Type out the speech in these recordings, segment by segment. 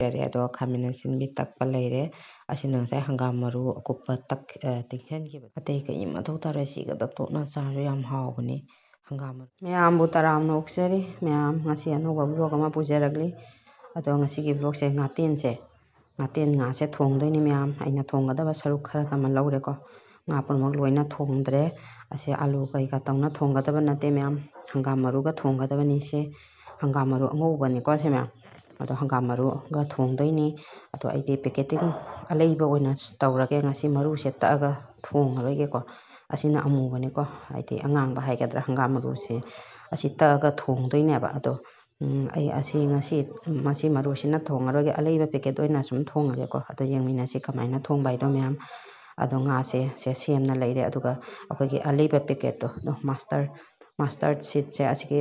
ꯑꯗꯣ ꯈꯥꯃꯦꯟ ꯑꯁꯤꯟꯕꯤ ꯇꯛꯄ ꯂꯩꯔꯦ ꯑꯁꯤꯅ ꯉꯁꯥꯏ ꯍꯪꯒꯥꯝ ꯃꯔꯨ ꯑꯀꯨꯞꯄ ꯇꯤꯡꯁꯤꯟꯈꯤꯕ ꯑꯇꯩ ꯀꯩ ꯃꯊꯧ ꯇꯥꯔꯦ ꯁꯤꯒ ꯇꯣꯠꯅ ꯆꯥꯔꯁꯨ ꯌꯥꯝ ꯍꯥꯎꯕꯅꯤ ꯍꯪꯒꯥꯝ ꯃꯔꯨ ꯃꯌꯥꯝꯕꯨ ꯇꯔꯥꯝꯅ ꯑꯣꯛꯆꯔꯤ ꯃꯌꯥꯝ ꯉꯁꯤ ꯑꯅꯧꯕ ꯕ꯭ꯂꯣꯛ ꯑꯃ ꯄꯨꯖꯔꯛꯂꯤ ꯑꯗꯣ ꯉꯁꯤꯒꯤ ꯕ꯭ꯂꯣꯛꯁꯦ ꯉꯥꯇꯦꯟ ꯉꯥꯁꯦ ꯊꯣꯡꯗꯣꯏꯅꯤ ꯃꯌꯥꯝ ꯑꯩꯅ ꯊꯣꯡꯒꯗꯕ ꯁꯔꯨꯛ ꯈꯔ ꯑꯃ ꯂꯧꯔꯦꯀꯣ ꯉꯥ ꯄꯨꯝꯅꯃꯛ ꯂꯣꯏꯅ ꯊꯣꯡꯗ꯭ꯔꯦ ꯑꯁꯤ ꯑꯂꯨ ꯀꯩꯀꯥ ꯇꯧꯅ ꯊꯣꯡꯒꯗꯕ ꯅꯠꯇꯦ ꯃꯌꯥꯝ ꯍꯪꯒꯥꯝ ꯃꯔꯨꯒ ꯊꯣꯡꯒꯗꯕꯅꯤ ꯁꯤ ꯍꯪꯒꯥꯝ ꯃꯔꯨ ꯑꯉꯧꯕꯅꯤꯀꯣ ꯁꯤ ꯃꯌꯥꯝ ꯑꯗꯣ ꯍꯪꯒꯥꯝ ꯃꯔꯨꯒ ꯊꯣꯡꯗꯣꯏꯅꯤ ꯑꯗꯣ ꯑꯩꯗꯤ ꯄꯦꯀꯦꯇꯤꯡ ꯑꯂꯩꯕ ꯑꯣꯏꯅ ꯇꯧꯔꯒꯦ ꯉꯁꯤ ꯃꯔꯨꯁꯦ ꯇꯛꯑꯒ ꯊꯣꯡꯉꯔꯣꯏꯒꯦꯀꯣ ꯑꯁꯤꯅ ꯑꯃꯨꯕꯅꯤꯀꯣ ꯍꯥꯏꯗꯤ ꯑꯉꯥꯡꯕ ꯍꯥꯏꯒꯗ꯭ꯔꯥ ꯍꯪꯒꯥꯝ ꯃꯔꯨꯁꯦ ꯑꯁꯤ ꯇꯛꯑꯒ ꯊꯣꯡꯗꯣꯏꯅꯦꯕ ꯑꯗꯣ ꯑꯩ ꯃꯁꯤ ꯃꯔꯨꯁꯤꯅ ꯊꯣꯡꯉꯔꯣꯏꯒꯦ ꯑꯂꯩꯕ ꯄꯦꯀꯦꯠ ꯑꯣꯏꯅ ꯁꯨꯝ ꯊꯣꯡꯉꯒꯦꯀꯣ ꯑꯗꯣ ꯌꯦꯡꯃꯤꯟꯅꯁꯤ ꯀꯃꯥꯏꯅ ꯊꯣꯡꯕ ꯍꯥꯏꯗꯣ ꯃꯌꯥꯝ ꯑꯗꯣ ꯉꯥꯁꯦ ꯁꯦꯝꯅ ꯂꯩꯔꯦ ꯑꯗꯨꯒ ꯑꯩꯈꯣꯏꯒꯤ ꯑꯂꯩꯕ ꯄꯦꯀꯦꯠꯇꯣ ꯃꯥꯁꯇꯔꯠ ꯁꯤꯠꯁꯦ ꯑꯁꯤꯒꯤ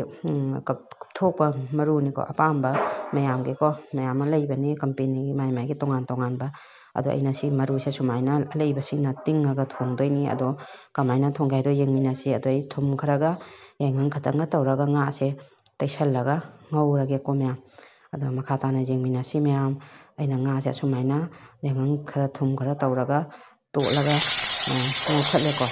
ꯀꯨꯞꯊꯣꯛꯄ ꯃꯔꯨꯅꯤꯀꯣ ꯑꯄꯥꯝꯕ ꯃꯌꯥꯝꯒꯤꯀꯣ ꯃꯌꯥꯝ ꯑꯃ ꯂꯩꯕꯅꯤ ꯀꯝꯄꯦꯅꯤꯒꯤ ꯃꯥꯒꯤ ꯇꯣꯉꯥꯟ ꯇꯣꯉꯥꯟꯕ ꯑꯗꯣ ꯑꯩꯅ ꯁꯤ ꯃꯔꯨꯁꯦ ꯁꯨꯃꯥꯏꯅ ꯑꯂꯩꯕꯁꯤꯡꯅ ꯇꯤꯡꯉꯒ ꯊꯣꯡꯗꯣꯏꯅꯤ ꯑꯗꯣ ꯀꯃꯥꯏꯅ ꯊꯣꯡꯒꯦ ꯍꯥꯏꯗꯣ ꯌꯦꯡꯃꯤꯟꯅꯁꯤ ꯑꯗꯣ ꯑꯩ ꯊꯨꯝ ꯈꯔꯒ ꯌꯥꯏꯉꯪ ꯈꯛꯇꯪꯒ ꯇꯧꯔꯒ ꯉꯥꯁꯦ ꯇꯩꯁꯜꯂꯒ ꯉꯧꯔꯒꯦꯀꯣ ꯃꯌꯥꯝ ꯑꯗꯣ ꯃꯈꯥ ꯇꯥꯅ ꯌꯦꯡꯃꯤꯟꯅꯁꯤ ꯃꯌꯥꯝ ꯑꯩꯅ ꯉꯥꯁꯦ ꯑꯁꯨꯃꯥꯏꯅ ꯌꯥꯏꯉꯪ ꯈꯔ ꯊꯨꯝ ꯈꯔ ꯇꯧꯔꯒ ꯇꯣꯠꯂꯒ ꯉꯧꯈꯠꯂꯦꯀꯣ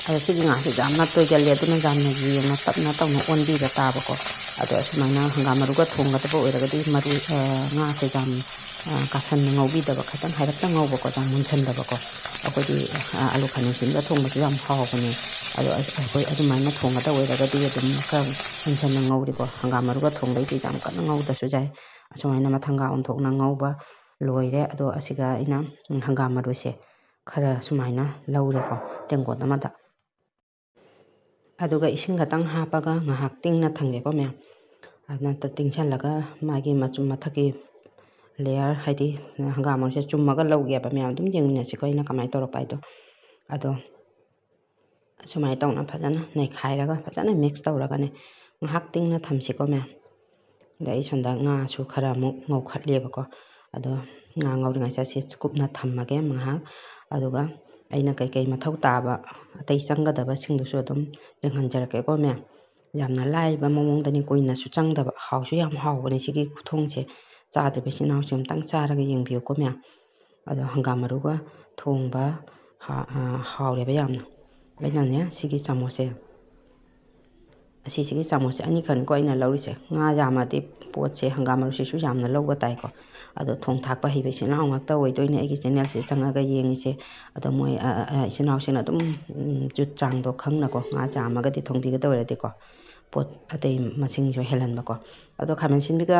ꯑꯗꯣ ꯁꯤꯒꯤ ꯉꯥꯁꯦ ꯌꯥꯝꯅ ꯇꯣꯏꯒꯜꯂꯦ ꯑꯗꯨꯅ ꯌꯥꯝꯅ ꯌꯦꯡꯉ ꯇꯞꯅ ꯇꯧꯅ ꯑꯣꯟꯕꯤꯕ ꯇꯥꯕꯀꯣ ꯑꯗꯣ ꯑꯁꯨꯃꯥꯏꯅ ꯍꯪꯒꯥꯝ ꯃꯔꯨꯒ ꯊꯣꯡꯒꯗꯕ ꯑꯣꯏꯔꯒꯗꯤ ꯉꯥꯁꯦ ꯌꯥꯝ ꯀꯥꯁꯟꯅ ꯉꯧꯕꯤꯗꯕ ꯈꯤꯇꯪ ꯍꯥꯏꯔꯞꯇ ꯉꯧꯕꯀꯣ ꯌꯥꯝ ꯃꯨꯟꯁꯟꯗꯕꯀꯣ ꯑꯩꯈꯣꯏꯗꯤ ꯑꯂꯨ ꯈꯥꯃꯦꯟ ꯑꯁꯤꯟꯕ ꯊꯣꯡꯕꯁꯨ ꯌꯥꯝ ꯍꯥꯎꯕꯅꯦ ꯑꯗꯣ ꯑꯩꯈꯣꯏ ꯑꯗꯨꯃꯥꯏꯅ ꯊꯣꯡꯒꯗꯕ ꯑꯣꯏꯔꯒꯗꯤ ꯑꯗꯨꯝ ꯈꯔ ꯃꯨꯟꯁꯟꯅ ꯉꯧꯔꯤꯀꯣ ꯍꯪꯒꯥꯝ ꯃꯔꯨꯒ ꯊꯣꯡꯕꯩꯗꯤ ꯌꯥꯝ ꯀꯟꯅ ꯉꯧꯗ꯭ꯔꯁꯨ ꯌꯥꯏ ꯑꯁꯨꯃꯥꯏꯅ ꯃꯊꯪꯒ ꯑꯣꯟꯊꯣꯛꯅ ꯉꯧꯕ ꯂꯣꯏꯔꯦ ꯑꯗꯣ ꯑꯁꯤꯒ ꯑꯩꯅ ꯍꯪꯒꯥꯝ ꯃꯔꯨꯁꯦ ꯈꯔ ꯁꯨꯃꯥꯏꯅ ꯂꯧꯔꯦꯀꯣ ꯇꯦꯡꯀꯣꯠ ꯑꯃꯗ ꯑꯗꯨꯒ ꯏꯁꯤꯡ ꯈꯛꯇꯪ ꯍꯥꯞꯄꯒ ꯉꯥꯏꯍꯥꯛ ꯇꯤꯡꯅ ꯊꯝꯒꯦꯀꯣ ꯃꯌꯥꯝ ꯑꯗꯨꯅ ꯇꯤꯡꯁꯜꯂꯒ ꯃꯥꯒꯤ ꯃꯊꯛꯀꯤ ꯂꯦꯌꯔ ꯍꯥꯏꯗꯤ ꯍꯪꯒꯥꯝ ꯃꯔꯨꯁꯦ ꯆꯨꯝꯃꯒ ꯂꯧꯒꯦꯕ ꯃꯌꯥꯝ ꯑꯗꯨꯝ ꯌꯦꯡꯃꯤꯟꯅꯁꯤꯀꯣ ꯑꯩꯅ ꯀꯃꯥꯏꯅ ꯇꯧꯔꯛꯄ ꯍꯥꯏꯗꯣ ꯑꯗꯣ ꯁꯨꯃꯥꯏꯅ ꯇꯧꯅ ꯐꯖꯅ ꯅꯩꯈꯥꯏꯔꯒ ꯐꯖꯅ ꯃꯤꯛꯁ ꯇꯧꯔꯒꯅꯦ ꯉꯥꯏꯍꯥꯛ ꯇꯤꯡꯅ ꯊꯝꯁꯤꯀꯣ ꯃꯌꯥꯝ ꯑꯗ ꯑꯩ ꯁꯣꯝꯗ ꯉꯥꯁꯨ ꯈꯔ ꯑꯃꯨꯛ ꯉꯧꯈꯠꯂꯦꯕꯀꯣ ꯑꯗꯣ ꯉꯥ ꯉꯧꯔꯤꯉꯩꯗ ꯁꯤ ꯀꯨꯞꯅ ꯊꯝꯃꯒꯦ ꯉꯥꯏꯍꯥꯛ ꯑꯗꯨꯒ ꯑꯩꯅ ꯀꯩꯀꯩ ꯃꯊꯧ ꯇꯥꯕ ꯑꯇꯩ ꯆꯪꯒꯗꯕꯁꯤꯡꯗꯨꯁꯨ ꯑꯗꯨꯝ ꯌꯦꯡꯍꯟꯖꯔꯛꯀꯦꯀꯣ ꯃꯌꯥꯝ ꯌꯥꯝꯅ ꯂꯥꯏꯕ ꯃꯑꯣꯡꯗꯅꯤ ꯀꯨꯏꯅꯁꯨ ꯆꯪꯗꯕ ꯍꯥꯎꯁꯨ ꯌꯥꯝ ꯍꯥꯎꯕꯅꯦ ꯁꯤꯒꯤ ꯈꯨꯊꯣꯡꯁꯦ ꯆꯥꯗ꯭ꯔꯤꯕ ꯏꯆꯤꯜ ꯏꯅꯥꯎꯁꯦ ꯑꯃꯨꯛꯇꯪ ꯆꯥꯔꯒ ꯌꯦꯡꯕꯤꯌꯨꯀꯣ ꯃꯌꯥꯝ ꯑꯗꯣ ꯍꯪꯒꯥꯝ ꯃꯔꯨꯒ ꯊꯣꯡꯕ ꯍꯥꯎꯔꯦꯕ ꯌꯥꯝꯅ ꯑꯩꯅꯅꯦ ꯁꯤꯒꯤ ꯆꯥꯃꯣꯁꯁꯦ ꯑꯁꯤꯁꯤꯒꯤ ꯆꯥꯃꯣꯁꯁꯦ ꯑꯅꯤꯈꯛꯅꯤꯀꯣ ꯑꯩꯅ ꯂꯧꯔꯤꯁꯦ ꯉꯥ ꯌꯥꯝꯃꯗꯤ ꯄꯣꯠꯁꯦ ꯍꯪꯒꯥꯝ ꯃꯔꯨꯁꯤꯁꯨ ꯌꯥꯝꯅ ꯂꯧꯕ ꯇꯥꯏꯀꯣ ꯑꯗꯣ ꯊꯣꯡ ꯊꯥꯛꯄ ꯍꯩꯕ ꯏꯆꯤꯜ ꯏꯅꯥꯎ ꯉꯥꯛꯇ ꯑꯣꯏꯗꯣꯏꯅꯦ ꯑꯩꯒꯤ ꯆꯦꯅꯦꯜꯁꯤꯗ ꯆꯪꯉꯒ ꯌꯦꯡꯉꯤꯁꯦ ꯑꯗꯣ ꯃꯣꯏ ꯏꯆꯤꯜ ꯏꯅꯥꯎꯁꯤꯡꯅ ꯑꯗꯨꯝ ꯖꯨꯠ ꯆꯥꯡꯗꯣ ꯈꯪꯅꯀꯣ ꯉꯥ ꯌꯥꯝꯃꯒꯗꯤ ꯊꯣꯡꯕꯤꯒꯗꯕ ꯑꯣꯏꯔꯗꯤꯀꯣ ꯄꯣꯠ ꯑꯇꯩ ꯃꯁꯤꯡꯁꯨ ꯍꯦꯜꯍꯟꯕꯀꯣ ꯑꯗꯣ ꯈꯥꯃꯦꯟ ꯑꯁꯤꯟꯕꯤꯒ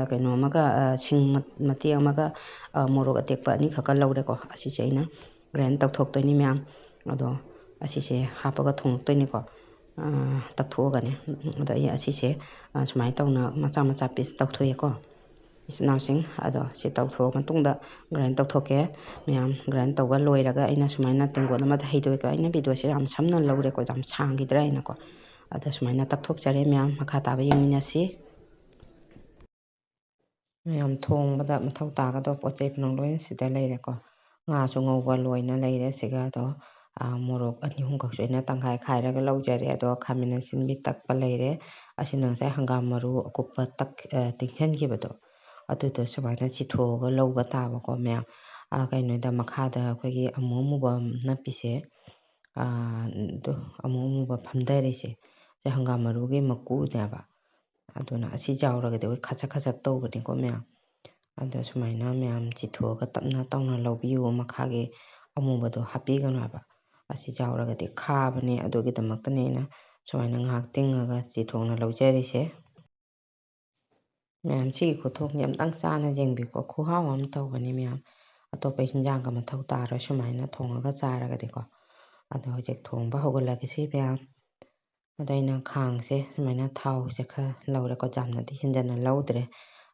ꯀꯩꯅꯣ ꯑꯃꯒ ꯁꯤꯡ ꯃꯇꯦꯛ ꯑꯃꯒ ꯃꯣꯔꯣꯛ ꯑꯇꯦꯛꯄ ꯑꯅꯤꯈꯛꯀ ꯂꯧꯔꯦꯀꯣ ꯑꯁꯤꯁꯦ ꯑꯩꯅ ꯒ꯭ꯔꯥꯏꯟ ꯇꯧꯊꯣꯛꯇꯣꯏꯅꯤ ꯃꯌꯥꯝ ꯑꯗꯣ ꯑꯁꯤꯁꯦ ꯍꯥꯞꯄꯒ ꯊꯣꯡꯉꯛꯇꯣꯏꯅꯤꯀꯣ ꯇꯛꯊꯣꯛꯑꯒꯅꯦ ꯑꯗꯣ ꯑꯩ ꯑꯁꯤꯁꯦ ꯁꯨꯃꯥꯏꯅ ꯇꯧꯅ ꯃꯆꯥ ꯃꯆꯥ ꯄꯤꯁ ꯇꯧꯊꯣꯛꯑꯦꯀꯣ ꯏꯆꯤꯜ ꯏꯅꯥꯎꯁꯤꯡ ꯑꯗꯣ ꯁꯤ ꯇꯧꯊꯣꯛꯑ ꯃꯇꯨꯡꯗ ꯒ꯭ꯔꯥꯏꯟ ꯇꯧꯊꯣꯛꯀꯦ ꯃꯌꯥꯝ ꯒ꯭ꯔꯥꯏꯟ ꯇꯧꯕ ꯂꯣꯏꯔꯒ ꯑꯩꯅ ꯁꯨꯃꯥꯏꯅ ꯇꯦꯡꯀꯣꯠ ꯑꯃꯗ ꯍꯩꯗꯣꯛꯑꯦꯀꯣ ꯑꯩꯅ ꯚꯤꯗꯤꯑꯣꯁꯦ ꯌꯥꯝ ꯁꯝꯅ ꯂꯧꯔꯦꯀꯣ ꯌꯥꯝ ꯁꯥꯡꯈꯤꯗ꯭ꯔꯥ ꯍꯥꯏꯅꯀꯣ ꯑꯗꯣ ꯁꯨꯃꯥꯏꯅ ꯇꯛꯊꯣꯛꯆꯔꯦ ꯃꯌꯥꯝ ꯃꯈꯥ ꯇꯥꯕ ꯌꯦꯡꯃꯤꯟꯅꯁꯤ ꯃꯌꯥꯝ ꯊꯣꯡꯕꯗ ꯃꯊꯧ ꯇꯥꯒꯗꯕ ꯄꯣꯠ ꯆꯩ ꯄꯨꯝꯅꯃꯛ ꯂꯣꯏꯅ ꯁꯤꯗ ꯂꯩꯔꯦꯀꯣ ꯉꯥꯁꯨ ꯉꯧꯕ ꯂꯣꯏꯅ ꯂꯩꯔꯦ ꯁꯤꯒ ꯑꯗꯣ ꯃꯣꯔꯣꯛ 2-3ꯈꯛꯁꯨ ꯑꯩꯅ ꯇꯪꯈꯥꯏ ꯈꯥꯏꯔꯒ ꯂꯧꯖꯔꯦ ꯑꯗꯣ ꯈꯥꯃꯦꯟ ꯑꯁꯤꯟꯕꯤ ꯇꯛꯄ ꯂꯩꯔꯦ ꯑꯁꯤꯅ ꯉꯁꯥꯏ ꯍꯪꯒꯥꯝ ꯃꯔꯨ ꯑꯀꯨꯞꯄ ꯇꯤꯡꯁꯤꯟꯈꯤꯕꯗꯣ ꯑꯗꯨꯗꯣ ꯁꯨꯃꯥꯏꯅ ꯆꯤꯊꯣꯛꯑꯒ ꯂꯧꯕ ꯇꯥꯕꯀꯣ ꯃꯌꯥꯝ ꯀꯩꯅꯣꯗ ꯃꯈꯥꯗ ꯑꯩꯈꯣꯏꯒꯤ ꯑꯃꯨꯕ ꯅꯞꯄꯤꯁꯦ ꯑꯃꯨꯕ ꯐꯝꯊꯔꯤꯁꯦ ꯁꯤ ꯍꯪꯒꯥꯝ ꯃꯔꯨꯒꯤ ꯃꯀꯨꯅꯦꯕ ꯑꯗꯨꯅ ꯑꯁꯤ ꯌꯥꯎꯔꯒꯗꯤ ꯑꯩꯈꯣꯏ ꯈꯖꯛ ꯈꯖꯛ ꯇꯧꯕꯅꯤꯀꯣ ꯃꯌꯥꯝ ꯑꯗꯣ ꯁꯨꯃꯥꯏꯅ ꯃꯌꯥꯝ ꯆꯤꯊꯣꯛꯑꯒ ꯇꯞꯅ ꯇꯧꯅ ꯂꯧꯕꯤꯌꯨ ꯃꯈꯥꯒꯤ ꯑꯃꯨꯕꯗꯣ ꯍꯥꯞꯄꯤꯒꯅꯨ ꯍꯥꯏꯕ ꯑꯁꯤ ꯌꯥꯎꯔꯒꯗꯤ ꯈꯥꯕꯅꯦ ꯑꯗꯨꯒꯤꯗꯃꯛꯇꯅꯦ ꯑꯩꯅ ꯁꯨꯃꯥꯏꯅ ꯉꯥꯏꯍꯥꯛ ꯇꯤꯡꯉꯒ ꯆꯤꯊꯣꯛꯅ ꯂꯧꯖꯔꯤꯁꯦ ꯃꯌꯥꯝ ꯁꯤꯒꯤ ꯈꯨꯊꯣꯡꯁꯦ ꯑꯝꯇꯪ ꯆꯥꯅ ꯌꯦꯡꯕꯤꯌꯨꯀꯣ ꯈꯨꯍꯥꯎ ꯑꯃ ꯇꯧꯕꯅꯤ ꯃꯌꯥꯝ ꯑꯇꯣꯞꯄ ꯍꯤꯟꯖꯥꯡꯒ ꯃꯊꯧ ꯇꯥꯔꯣꯏ ꯁꯨꯃꯥꯏꯅ ꯊꯣꯡꯉꯒ ꯆꯥꯔꯒꯗꯤꯀꯣ ꯑꯗꯣ ꯍꯧꯖꯤꯛ ꯊꯣꯡꯕ ꯍꯧꯒꯠꯂꯒꯁꯤ ꯃꯌꯥꯝ ꯑꯗꯣ ꯑꯩꯅ ꯈꯥꯡꯁꯦ ꯁꯨꯃꯥꯏꯅ ꯊꯥꯎꯁꯦ ꯈꯔ ꯂꯧꯔꯦꯀꯣ ꯌꯥꯝꯅꯗꯤ ꯍꯦꯟꯖꯟꯅ ꯂꯧꯗ꯭ꯔꯦ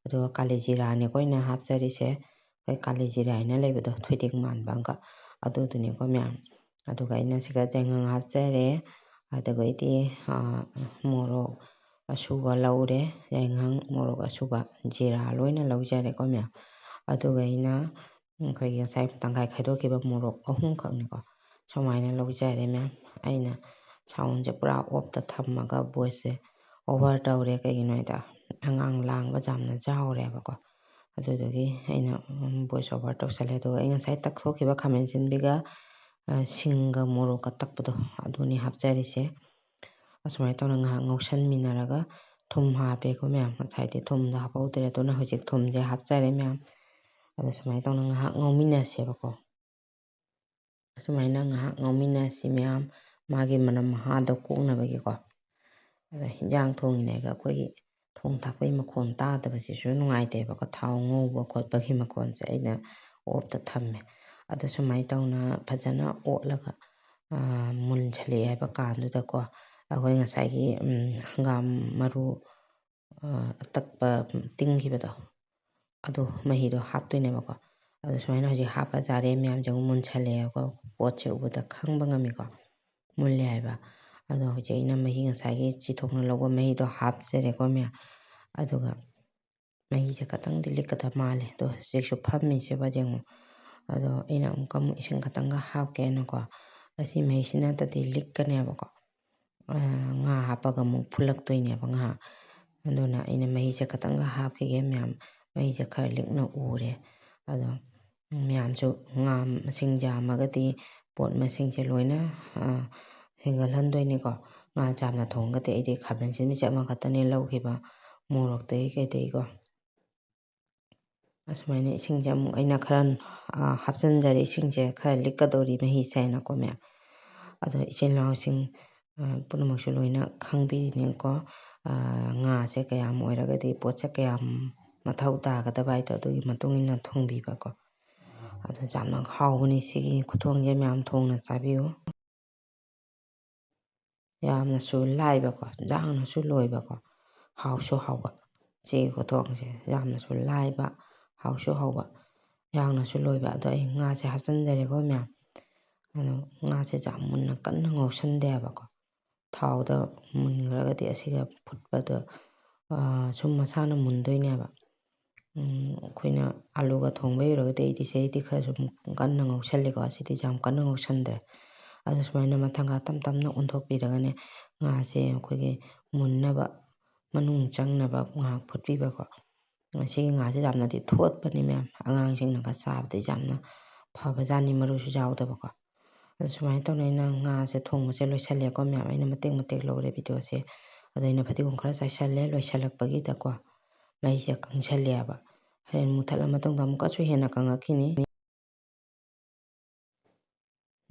ꯑꯗꯨꯒ ꯀꯥꯂꯤ ꯖꯤꯔꯥꯅꯤꯀꯣ ꯑꯩꯅ ꯍꯥꯞꯆꯔꯤꯁꯦ ꯑꯩꯈꯣꯏ ꯀꯥꯂꯤ ꯖꯤꯔꯥ ꯍꯥꯏꯅ ꯂꯩꯕꯗꯣ ꯊꯣꯏꯗꯤꯡ ꯃꯥꯟꯕ ꯑꯃꯒ ꯑꯗꯨꯗꯨꯅꯤꯀꯣ ꯃꯌꯥꯝ ꯑꯗꯨꯒ ꯑꯩꯅ ꯁꯤꯒ ꯌꯥꯏꯉꯪ ꯍꯥꯞꯆꯔꯦ ꯑꯗꯨꯒꯩꯗꯤ ꯃꯣꯔꯣꯛ ꯑꯁꯨꯕ ꯂꯧꯔꯦ ꯌꯥꯏꯉꯪ ꯃꯣꯔꯣꯛ ꯑꯁꯨꯕ ꯖꯤꯔꯥ ꯂꯣꯏꯅ ꯂꯧꯖꯔꯦꯀꯣ ꯃꯌꯥꯝ ꯑꯗꯨꯒ ꯑꯩꯅ ꯑꯩꯈꯣꯏꯒꯤ ꯉꯁꯥꯏ ꯇꯪꯈꯥꯏ ꯈꯥꯏꯗꯣꯛꯈꯤꯕ ꯃꯣꯔꯣꯛ 3ꯈꯛꯅꯤꯀꯣ ꯁꯨꯃꯥꯏꯅ ꯂꯧꯖꯔꯦ ꯃꯌꯥꯝ ꯑꯩꯅ ꯁꯥꯎꯟꯁꯦ ꯄꯨꯔꯥ ꯑꯣꯐꯇ ꯊꯝꯃꯒ ꯚꯣꯏꯁꯁꯦ ꯑꯣꯚꯔ ꯇꯧꯔꯦ ꯀꯩꯒꯤꯅꯣ ꯍꯥꯏꯗ ꯑꯉꯥꯡ ꯂꯥꯡꯕ ꯌꯥꯝꯅ ꯌꯥꯎꯔꯦꯕꯀꯣ ꯑꯗꯨꯗꯨꯒꯤ ꯑꯩꯅ ꯚꯣꯏꯁ ꯑꯣꯚꯔ ꯇꯧꯁꯜꯂꯦ ꯑꯗꯨꯒ ꯑꯩ ꯉꯁꯥꯏ ꯇꯛꯊꯣꯛꯈꯤꯕ ꯈꯥꯃꯦꯟ ꯑꯁꯤꯟꯕꯤꯒ ꯁꯤꯡꯒ ꯃꯣꯔꯣꯛꯀ ꯇꯛꯄꯗꯣ ꯑꯗꯨꯅꯤ ꯍꯥꯞꯆꯔꯤꯁꯦ ꯑꯁꯨꯃꯥꯏꯅ ꯇꯧꯅ ꯉꯥꯏꯍꯥꯛ ꯉꯧꯁꯟꯃꯤꯟꯅꯔꯒ ꯊꯨꯝ ꯍꯥꯞꯄꯦꯀꯣ ꯃꯌꯥꯝ ꯉꯁꯥꯏꯗꯤ ꯊꯨꯝꯗꯣ ꯍꯥꯞꯍꯧꯗ꯭ꯔꯦ ꯑꯗꯨꯅ ꯍꯧꯖꯤꯛ ꯊꯨꯝꯁꯦ ꯍꯥꯞꯆꯔꯦ ꯃꯌꯥꯝ ꯑꯗꯣ ꯁꯨꯃꯥꯏꯅ ꯇꯧꯅ ꯉꯥꯏꯍꯥꯛ ꯉꯧꯃꯤꯟꯅꯁꯦꯕꯀꯣ ꯑꯁꯨꯃꯥꯏꯅ ꯉꯥꯏꯍꯥꯛ ꯉꯧꯃꯤꯟꯅꯁꯤ ꯃꯌꯥꯝ ꯃꯥꯒꯤ ꯃꯅꯝ ꯃꯍꯥꯗꯣ ꯀꯣꯛꯅꯕꯒꯤꯀꯣ ꯑꯗ ꯍꯤꯟꯖꯥꯡ ꯊꯣꯡꯉꯤꯅꯦꯒ ꯑꯩꯈꯣꯏꯒꯤ ꯊꯣꯡ ꯊꯥꯛꯄꯒꯤ ꯃꯈꯣꯟ ꯇꯥꯗꯕꯁꯤꯁꯨ ꯅꯨꯡꯉꯥꯏꯇꯦꯕꯀꯣ ꯊꯥꯎ ꯉꯧꯕ ꯈꯣꯠꯄꯒꯤ ꯃꯈꯣꯟꯁꯦ ꯑꯩꯅ ꯑꯣꯐꯇ ꯊꯝꯃꯦ ꯑꯗꯣ ꯁꯨꯃꯥꯏꯅ ꯇꯧꯅ ꯐꯖꯅ ꯑꯣꯠꯂꯒ ꯃꯨꯟꯁꯜꯂꯛꯑꯦ ꯍꯥꯏꯕ ꯀꯥꯟꯗꯨꯗꯀꯣ ꯑꯩꯈꯣꯏ ꯉꯁꯥꯏꯒꯤ ꯍꯪꯒꯥꯝ ꯃꯔꯨ ꯑꯇꯛꯄ ꯇꯤꯡꯈꯤꯕꯗꯣ ꯑꯗꯣ ꯃꯍꯤꯗꯣ ꯍꯥꯞꯇꯣꯏꯅꯦꯕꯀꯣ ꯑꯗꯣ ꯁꯨꯃꯥꯏꯅ ꯍꯧꯖꯤꯛ ꯍꯥꯞꯄ ꯖꯥꯔꯦ ꯃꯌꯥꯝꯁꯦ ꯑꯃꯨꯛ ꯃꯨꯟꯁꯜꯂꯛꯑꯦꯕꯀꯣ ꯄꯣꯠꯁꯦ ꯎꯕꯗ ꯈꯪꯕ ꯉꯝꯃꯤꯀꯣ ꯃꯨꯜꯂꯦ ꯍꯥꯏꯕ ꯑꯗꯣ ꯍꯧꯖꯤꯛ ꯑꯩꯅ ꯃꯍꯤ ꯉꯁꯥꯏꯒꯤ ꯆꯤꯊꯣꯛꯅ ꯂꯧꯕ ꯃꯍꯤꯗꯣ ꯍꯥꯞꯆꯔꯦꯀꯣ ꯃꯌꯥꯝ ꯑꯗꯨꯒ ꯃꯍꯤꯁꯦ ꯈꯇꯪꯗꯤ ꯂꯤꯛꯀꯗꯕ ꯃꯥꯜꯂꯦ ꯑꯗꯣ ꯍꯧꯖꯤꯛꯁꯨ ꯐꯝꯃꯤꯁꯦꯕ ꯌꯦꯡꯉꯣ ꯑꯗꯣ ꯑꯩꯅ ꯑꯃꯨꯛꯀ ꯏꯁꯤꯡ ꯈꯛꯇꯪꯒ ꯍꯥꯞꯀꯦꯅꯀꯣ ꯑꯁꯤ ꯃꯍꯤꯁꯤꯅꯗꯗꯤ ꯂꯤꯛꯀꯅꯦꯕꯀꯣ ꯉꯥ ꯍꯥꯞꯄꯒ ꯑꯃꯨꯛ ꯐꯨꯠꯂꯛꯇꯣꯏꯅꯦꯕ ꯉꯥꯏꯍꯥꯛ ꯑꯗꯨꯅ ꯑꯩꯅ ꯃꯍꯤꯁꯦ ꯈꯛꯇꯪꯒ ꯍꯥꯞꯈꯤꯒꯦ ꯃꯌꯥꯝ ꯃꯍꯤꯁꯦ ꯈꯔ ꯂꯤꯛꯅ ꯎꯔꯦ ꯑꯗꯣ ꯃꯌꯥꯝꯁꯨ ꯉꯥ ꯃꯁꯤꯡ ꯌꯥꯝꯃꯒꯗꯤ ꯄꯣꯠ ꯃꯁꯤꯡꯁꯦ ꯂꯣꯏꯅ ꯍꯦꯟꯒꯠꯍꯟꯗꯣꯏꯅꯤꯀꯣ ꯉꯥ ꯌꯥꯝꯅ ꯊꯣꯡꯉꯒꯗꯤ ꯑꯩꯗꯤ ꯈꯥꯃꯦꯟ ꯑꯁꯤꯟꯕꯤꯁꯦ ꯑꯃꯈꯛꯇꯅꯦ ꯂꯧꯈꯤꯕ ꯃꯣꯔꯣꯛꯇꯒꯤ ꯀꯩꯗꯒꯤꯀꯣ ꯑꯁꯨꯃꯥꯏꯅ ꯏꯁꯤꯡꯁꯦ ꯑꯃꯨꯛ ꯑꯩꯅ ꯈꯔ ꯍꯥꯞꯆꯤꯟꯖꯔꯦ ꯏꯁꯤꯡꯁꯦ ꯈꯔ ꯂꯤꯛꯀꯗꯧꯔꯤ ꯃꯍꯤꯁꯦ ꯍꯥꯏꯅꯀꯣ ꯃꯌꯥꯝ ꯑꯗꯣ ꯏꯆꯤꯜ ꯏꯅꯥꯎꯁꯤꯡ ꯄꯨꯝꯅꯃꯛꯁꯨ ꯂꯣꯏꯅ ꯈꯪꯕꯤꯔꯤꯅꯤꯀꯣ ꯉꯥꯁꯦ ꯀꯌꯥꯝ ꯑꯣꯏꯔꯒꯗꯤ ꯄꯣꯠꯁꯦ ꯀꯌꯥꯝ ꯃꯊꯧ ꯇꯥꯒꯗꯕ ꯍꯥꯏꯗꯣ ꯑꯗꯨꯒꯤ ꯃꯇꯨꯡ ꯏꯟꯅ ꯊꯣꯡꯕꯤꯕꯀꯣ ꯑꯗꯣ ꯌꯥꯝꯅ ꯍꯥꯎꯕꯅꯤ ꯁꯤꯒꯤ ꯈꯨꯊꯣꯡꯁꯦ ꯃꯌꯥꯝ ꯊꯣꯡꯅ ꯆꯥꯕꯤꯌꯨ ꯌꯥꯝꯅꯁꯨ ꯂꯥꯏꯕꯀꯣ ꯌꯥꯡꯅꯁꯨ ꯂꯣꯏꯕꯀꯣ ꯍꯥꯎꯁꯨ ꯍꯥꯎꯕ ꯁꯤꯒꯤ ꯈꯨꯊꯣꯡꯁꯦ ꯌꯥꯝꯅꯁꯨ ꯂꯥꯏꯕ ꯍꯥꯎꯁꯨ ꯍꯥꯎꯕ ꯌꯥꯡꯅꯁꯨ ꯂꯣꯏꯕ ꯑꯗꯣ ꯑꯩ ꯉꯥꯁꯦ ꯍꯥꯞꯆꯤꯟꯖꯔꯦꯀꯣ ꯃꯌꯥꯝ ꯑꯗꯣ ꯉꯥꯁꯦ ꯌꯥꯝ ꯃꯨꯟꯅ ꯀꯟꯅ ꯉꯧꯁꯟꯗꯦꯕꯀꯣ ꯊꯥꯎꯗ ꯃꯨꯟꯈ꯭ꯔꯒꯗꯤ ꯑꯁꯤꯒ ꯐꯨꯠꯄꯗ ꯁꯨꯝ ꯃꯁꯥꯅ ꯃꯨꯟꯗꯣꯏꯅꯦꯕ ꯑꯩꯈꯣꯏꯅ ꯑꯥꯂꯨꯒ ꯊꯣꯡꯕ ꯑꯣꯏꯔꯒꯗꯤ ꯑꯩꯗꯤ ꯁꯤꯗꯩꯗꯤ ꯈꯔ ꯁꯨꯝ ꯀꯟꯅ ꯉꯧꯁꯜꯂꯤꯀꯣ ꯁꯤꯗꯤ ꯌꯥꯝ ꯀꯟꯅ ꯉꯧꯁꯟꯗ꯭ꯔꯦ ꯑꯗꯣ ꯁꯨꯃꯥꯏꯅ ꯃꯊꯪꯒ ꯇꯞ ꯇꯞꯅ ꯑꯣꯟꯊꯣꯛꯄꯤꯔꯒꯅꯦ ꯉꯥꯁꯦ ꯑꯩꯈꯣꯏꯒꯤ ꯃꯨꯟꯅꯕ ꯃꯅꯨꯡ ꯆꯪꯅꯕ ꯉꯥꯏꯍꯥꯛ ꯐꯨꯠꯄꯤꯕꯀꯣ ꯁꯤꯒꯤ ꯉꯥꯁꯦ ꯌꯥꯝꯅꯗꯤ ꯊꯣꯠꯄꯅꯤ ꯃꯌꯥꯝ ꯑꯉꯥꯡꯁꯤꯡꯅꯒ ꯆꯥꯕꯗ ꯌꯥꯝꯅ ꯐꯕꯖꯥꯠꯅꯤ ꯃꯔꯨꯁꯨ ꯌꯥꯎꯗꯕꯀꯣ ꯑꯗꯣ ꯁꯨꯃꯥꯏꯅ ꯇꯧꯅ ꯑꯩꯅ ꯉꯥꯁꯦ ꯊꯣꯡꯕꯁꯦ ꯂꯣꯏꯁꯜꯂꯦꯀꯣ ꯃꯌꯥꯝ ꯑꯩꯅ ꯃꯇꯦꯛ ꯃꯇꯦꯛ ꯂꯧꯔꯦ ꯚꯤꯗꯤꯑꯣꯁꯦ ꯑꯗꯣ ꯑꯩꯅ ꯐꯗꯤꯒꯣꯝ ꯈꯔ ꯆꯥꯏꯁꯜꯂꯦ ꯂꯣꯏꯁꯜꯂꯛꯄꯒꯤꯗꯀꯣ ꯃꯩꯁꯦ ꯀꯪꯁꯜꯂꯦꯕ ꯍꯣꯔꯦꯟ ꯃꯨꯊꯠꯂ ꯃꯇꯨꯡꯗ ꯑꯃꯨꯛꯀꯁꯨ ꯍꯦꯟꯅ ꯀꯪꯉꯛꯈꯤꯅꯤ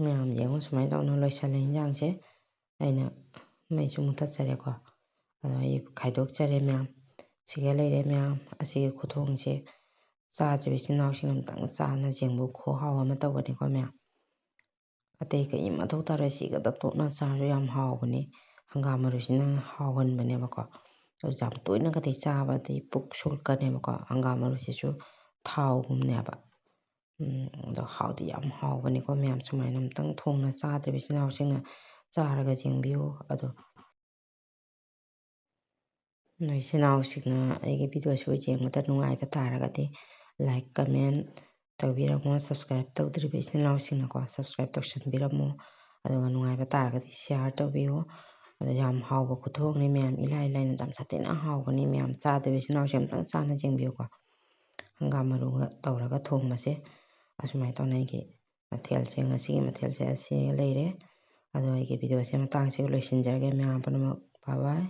ꯃꯌꯥꯝ ꯌꯦꯡꯉꯣ ꯁꯨꯃꯥꯏꯅ ꯇꯧꯅ ꯂꯣꯏꯁꯜꯂꯦ ꯏꯟꯖꯥꯡꯁꯦ ꯑꯩꯅ ꯃꯩꯁꯨ ꯃꯨꯊꯠꯆꯔꯦꯀꯣ ꯑꯗꯣ ꯑꯩ ꯈꯥꯏꯗꯣꯛꯆꯔꯦ ꯃꯌꯥꯝ ꯁꯤꯒ ꯂꯩꯔꯦ ꯃꯌꯥꯝ ꯑꯁꯤꯒꯤ ꯈꯨꯊꯣꯡꯁꯦ ꯆꯥꯗ꯭ꯔꯤꯕ ꯏꯆꯤꯜ ꯏꯅꯥꯎꯁꯤꯡ ꯑꯃꯇꯪ ꯆꯥꯅ ꯌꯦꯡꯕꯨ ꯈꯨꯍꯥꯎ ꯑꯃ ꯇꯧꯕꯅꯤꯀꯣ ꯃꯌꯥꯝ ꯑꯇꯩ ꯀꯩꯝ ꯃꯊꯧ ꯇꯥꯔꯣꯏ ꯁꯤꯒꯗ ꯇꯣꯠꯅ ꯆꯥꯔꯁꯨ ꯌꯥꯝ ꯍꯥꯎꯕꯅꯤ ꯍꯪꯒꯥꯝ ꯃꯔꯨꯁꯤꯅ ꯍꯥꯎꯍꯟꯕꯅꯦꯕꯀꯣ ꯑꯗꯨ ꯌꯥꯝ ꯇꯣꯏꯅꯒꯗꯤ ꯆꯥꯕꯗꯤ ꯄꯨꯛ ꯁꯨꯜꯀꯅꯦꯕꯀꯣ ꯍꯪꯒꯥꯝ ꯃꯔꯨꯁꯤꯁꯨ ꯊꯥꯎꯒꯨꯝꯅꯦꯕ ꯑꯗꯣ ꯍꯥꯎꯗꯤ ꯌꯥꯝ ꯍꯥꯎꯕꯅꯤꯀꯣ ꯃꯌꯥꯝ ꯁꯨꯃꯥꯏꯅ ꯑꯝꯇꯪ ꯊꯣꯡꯅ ꯆꯥꯗ꯭ꯔꯤꯕ ꯏꯆꯤꯜ ꯏꯅꯥꯎꯁꯤꯡꯅ ꯆꯥꯔꯒ ꯌꯦꯡꯕꯤꯌꯨ ꯑꯗꯣ ꯅꯣꯏ ꯏꯆꯤꯜ ꯏꯅꯥꯎꯁꯤꯡꯅ ꯑꯩꯒꯤ ꯚꯤꯗꯤꯑꯣꯁꯤꯕꯨ ꯌꯦꯡꯕꯗ ꯅꯨꯡꯉꯥꯏꯕ ꯇꯥꯔꯒꯗꯤ ꯂꯥꯏꯛ ꯀꯃꯦꯟ ꯇꯧꯕꯤꯔꯝꯃꯣ ꯁꯕꯁꯀ꯭ꯔꯥꯏꯞ ꯇꯧꯗ꯭ꯔꯤꯕ ꯏꯆꯤꯜ ꯏꯅꯥꯎꯁꯤꯡꯅꯀꯣ ꯁꯕꯁꯀ꯭ꯔꯥꯏꯞ ꯇꯧꯁꯟꯕꯤꯔꯝꯃꯣ ꯑꯗꯨꯒ ꯅꯨꯡꯉꯥꯏꯕ ꯇꯥꯔꯒꯗꯤ ꯁꯤꯌꯥꯔ ꯇꯧꯕꯤꯌꯨ ꯑꯗꯣ ꯌꯥꯝ ꯍꯥꯎꯕ ꯈꯨꯊꯣꯡꯅꯤ ꯃꯌꯥꯝ ꯏꯂꯥꯏ ꯂꯥꯏꯅ ꯌꯥꯝ ꯁꯥꯊꯤꯅ ꯍꯥꯎꯕꯅꯤ ꯃꯌꯥꯝ ꯆꯥꯗꯕ ꯏꯆꯤꯜ ꯏꯅꯥꯎꯁꯦ ꯑꯝꯇꯪ ꯆꯥꯅ ꯌꯦꯡꯕꯤꯌꯨꯀꯣ ꯍꯪꯒꯥꯝ ꯃꯔꯨꯒ ꯇꯧꯔꯒ ꯊꯣꯡꯕꯁꯦ ꯑꯁꯨꯃꯥꯏꯅ ꯇꯧꯅ ꯑꯩꯒꯤ ꯃꯊꯦꯜꯁꯦ ꯉꯁꯤꯒꯤ ꯃꯊꯦꯜꯁꯦ ꯑꯁꯤ ꯂꯩꯔꯦ ꯑꯗꯣ ꯑꯩꯒꯤ ꯚꯤꯗꯤꯑꯣꯁꯦ ꯃꯇꯥꯡꯁꯤꯒ ꯂꯣꯏꯁꯤꯟꯖꯔꯒꯦ ꯃꯌꯥꯝ ꯄꯨꯝꯅꯃꯛ ꯕꯥꯏ ꯕꯥꯏ